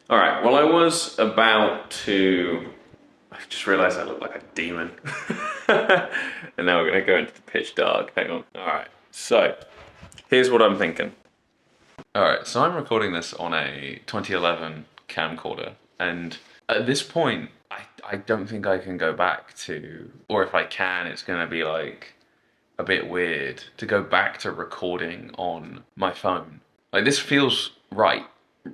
All right, well, I was about to. I just realized I look like a demon. And now we're going to go into the pitch dark. Hang on. All right, so here's what I'm thinking. All right, so I'm recording this on a 2011 camcorder, and at this point, I don't think I can go back to, or if I can, it's going to be like a bit weird to go back to recording on my phone. Like, this feels right.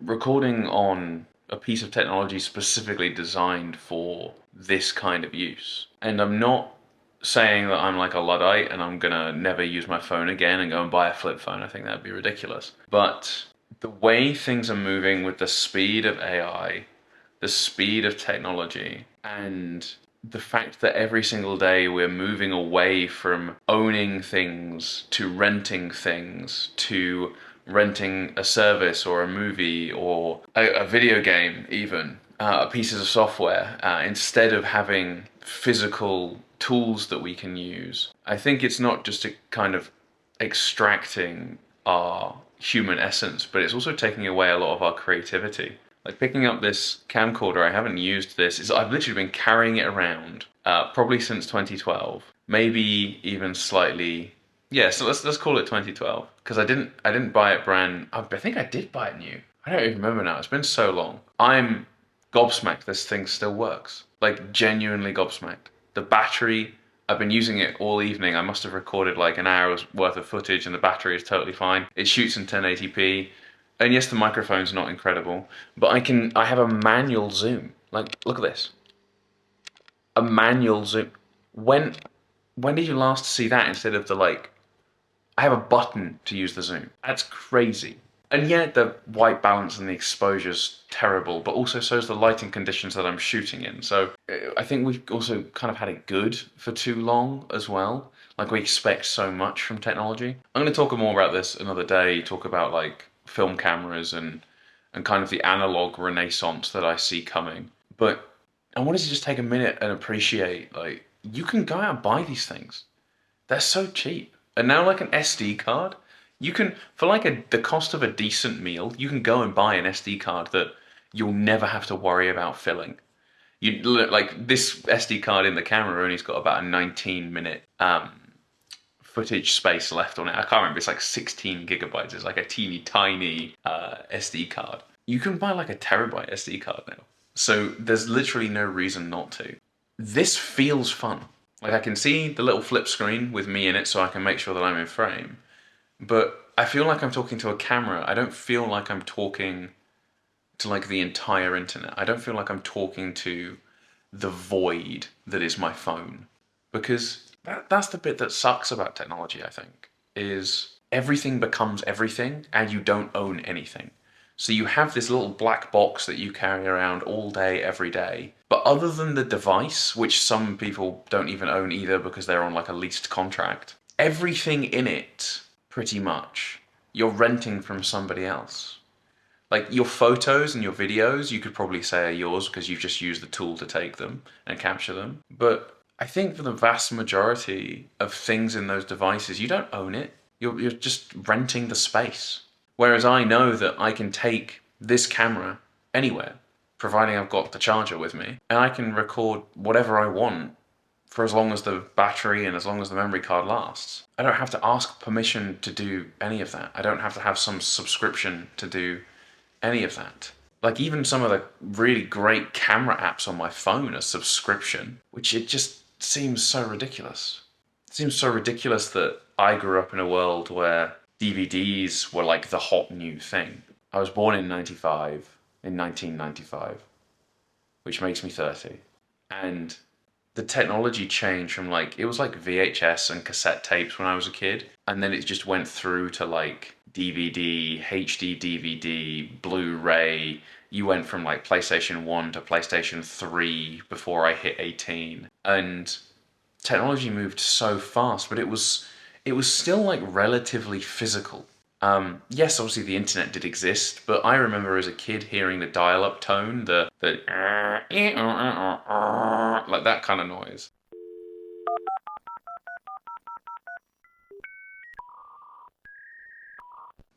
Recording on a piece of technology specifically designed for this kind of use. And I'm not saying that I'm like a Luddite and I'm gonna never use my phone again and go and buy a flip phone. I think that'd be ridiculous. But the way things are moving with the speed of AI, the speed of technology, and the fact that every single day we're moving away from owning things to renting a service or a movie or a video game, even pieces of software, instead of having physical tools that we can use. I think it's not just a kind of extracting our human essence, but it's also taking away a lot of our creativity. Like picking up this camcorder, I haven't used this. I've literally been carrying it around probably since 2012, maybe even slightly. Yeah, so let's call it 2012 because I didn't buy it brand. I think I did buy it new. I don't even remember now. It's been so long. I'm gobsmacked. This thing still works. Like genuinely gobsmacked. The battery. I've been using it all evening. I must have recorded like an hour's worth of footage, and the battery is totally fine. It shoots in 1080p. And yes, the microphone's not incredible, but I have a manual zoom. Like, look at this. A manual zoom. When when did you last see that instead of the like, I have a button to use the zoom. That's crazy. And yet the white balance and the exposure's terrible, but also so is the lighting conditions that I'm shooting in. So I think we've also kind of had it good for too long as well. Like we expect so much from technology. I'm going to talk more about this another day, talk about like film cameras and kind of the analog renaissance that I see coming. But I wanted to just take a minute and appreciate like you can go out and buy these things. They're so cheap. And now like an SD card, you can for like the cost of a decent meal, you can go and buy an SD card that you'll never have to worry about filling. You like this SD card in the camera only's got about a 19-minute footage space left on it. I can't remember. It's like 16 gigabytes. It's like a teeny tiny SD card. You can buy like a terabyte SD card now. So there's literally no reason not to. This feels fun. Like I can see the little flip screen with me in it so I can make sure that I'm in frame. But I feel like I'm talking to a camera. I don't feel like I'm talking to like the entire internet. I don't feel like I'm talking to the void that is my phone. Because that's the bit that sucks about technology, I think, is everything becomes everything and you don't own anything. So you have this little black box that you carry around all day, every day. But other than the device, which some people don't even own either because they're on like a leased contract, everything in it, pretty much, you're renting from somebody else. Like your photos and your videos, you could probably say are yours because you've just used the tool to take them and capture them. But I think for the vast majority of things in those devices, you don't own it. You're just renting the space. Whereas I know that I can take this camera anywhere, providing I've got the charger with me, and I can record whatever I want for as long as the battery and as long as the memory card lasts. I don't have to ask permission to do any of that. I don't have to have some subscription to do any of that. Like even some of the really great camera apps on my phone are subscription, which it just seems so ridiculous. It seems so ridiculous that I grew up in a world where DVDs were like the hot new thing. I was born in 1995, which makes me 30. And the technology changed from like, it was like VHS and cassette tapes when I was a kid. And then it just went through to like DVD, HD DVD, Blu-ray. You went from like PlayStation 1 to PlayStation 3 before I hit 18. And technology moved so fast, but it was still like relatively physical. Yes, obviously the internet did exist, but I remember as a kid hearing the dial-up tone, the like that kind of noise.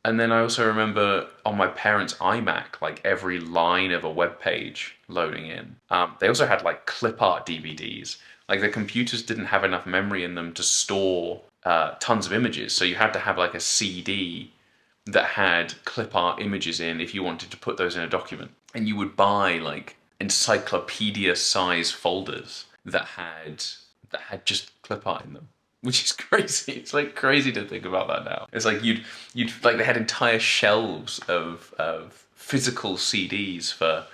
And then I also remember on my parents' iMac, like every line of a web page loading in. They also had like clip art DVDs. Like the computers didn't have enough memory in them to store tons of images, so you had to have like a CD that had clip art images in if you wanted to put those in a document. And you would buy like encyclopedia size folders that had just clip art in them, which is crazy. It's like crazy to think about that now. It's like you'd like they had entire shelves of physical CDs for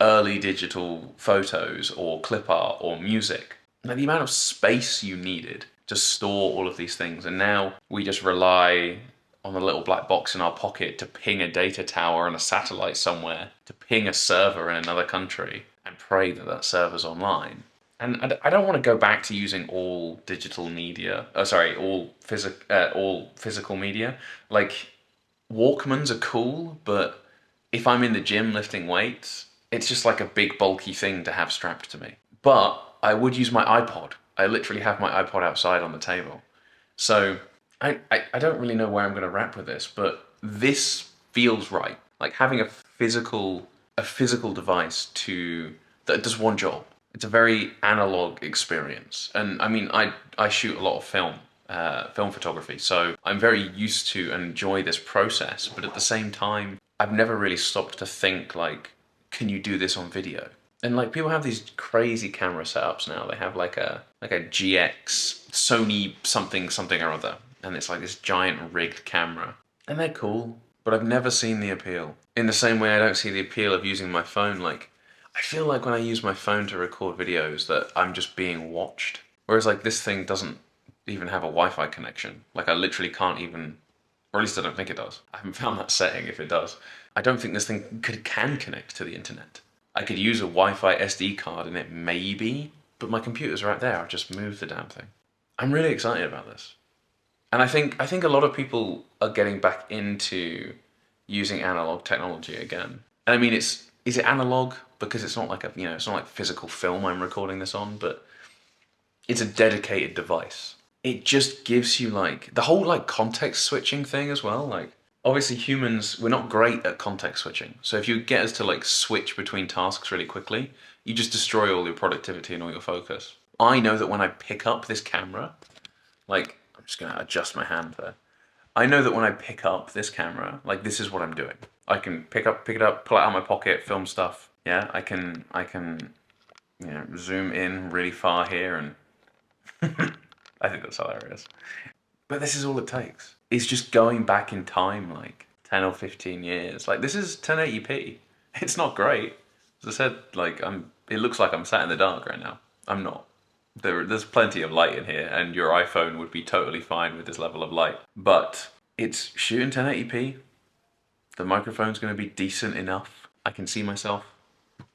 early digital photos or clip art or music. Like the amount of space you needed to store all of these things, and now we just rely on the little black box in our pocket to ping a data tower on a satellite somewhere, to ping a server in another country, and pray that that server's online. And I don't want to go back to using all digital media. Oh, sorry, all physical media. Like Walkmans are cool, but if I'm in the gym lifting weights, it's just like a big bulky thing to have strapped to me. But I would use my iPod. I literally have my iPod outside on the table. So I don't really know where I'm going to wrap with this, but this feels right. Like having a physical device that does one job. It's a very analog experience, and I mean I shoot a lot of film photography, so I'm very used to and enjoy this process. But at the same time, I've never really stopped to think like, can you do this on video? And like people have these crazy camera setups now. They have like a GX Sony something something or other, and it's like this giant rigged camera, and they're cool. But I've never seen the appeal. In the same way, I don't see the appeal of using my phone. Like I feel like when I use my phone to record videos that I'm just being watched. Whereas like this thing doesn't even have a Wi-Fi connection. Like I literally can't even, or at least I don't think it does. I haven't found that setting if it does. I don't think this thing can connect to the internet. I could use a Wi-Fi SD card in it maybe, but my computer's right there. I've just moved the damn thing. I'm really excited about this. And I think a lot of people are getting back into using analog technology again. And I mean, is it analog because it's not like it's not like physical film I'm recording this on, but it's a dedicated device. It just gives you like the whole like context switching thing as well. Like obviously humans, we're not great at context switching. So if you get us to like switch between tasks really quickly, you just destroy all your productivity and all your focus. I know that when I pick up this camera, like I'm just gonna adjust my hand there. I know that when I pick up this camera, like this is what I'm doing. I can pick it up, pull it out of my pocket, film stuff. Yeah, I can zoom in really far here, and I think that's hilarious. But this is all it takes. It's just going back in time like 10 or 15 years. Like this is 1080p. It's not great. As I said, like it looks like I'm sat in the dark right now. I'm not. There's plenty of light in here, and your iPhone would be totally fine with this level of light. But it's shooting 1080p. The microphone's going to be decent enough. I can see myself.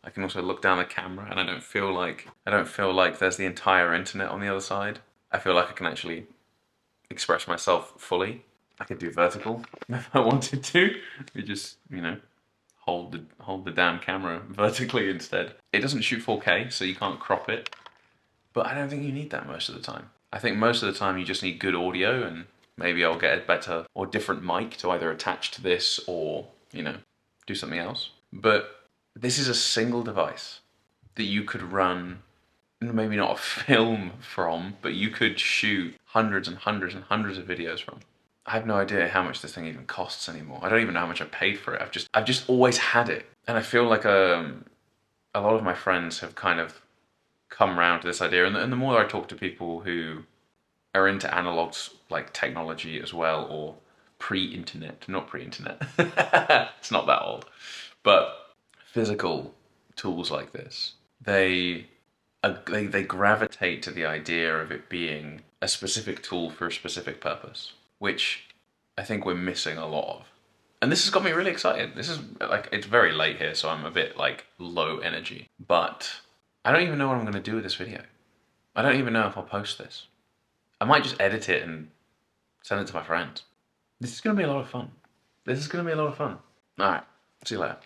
I can also look down the camera, and I don't feel like there's the entire internet on the other side. I feel like I can actually express myself fully. I could do vertical if I wanted to. We just, hold the damn camera vertically instead. It doesn't shoot 4K, so you can't crop it. But I don't think you need that most of the time. I think most of the time you just need good audio, and maybe I'll get a better or different mic to either attach to this or, do something else. But this is a single device that you could run, maybe not a film from, but you could shoot hundreds and hundreds and hundreds of videos from. I have no idea how much this thing even costs anymore. I don't even know how much I paid for it. I've just always had it. And I feel like a lot of my friends have kind of come around to this idea, and the more I talk to people who are into analog like technology as well, or pre-internet, not pre-internet, it's not that old, but physical tools like this, they gravitate to the idea of it being a specific tool for a specific purpose, which I think we're missing a lot of. And this has got me really excited. This is like, it's very late here, so I'm a bit like low energy, but I don't even know what I'm going to do with this video. I don't even know if I'll post this. I might just edit it and send it to my friends. This is going to be a lot of fun. This is going to be a lot of fun. All right, see you later.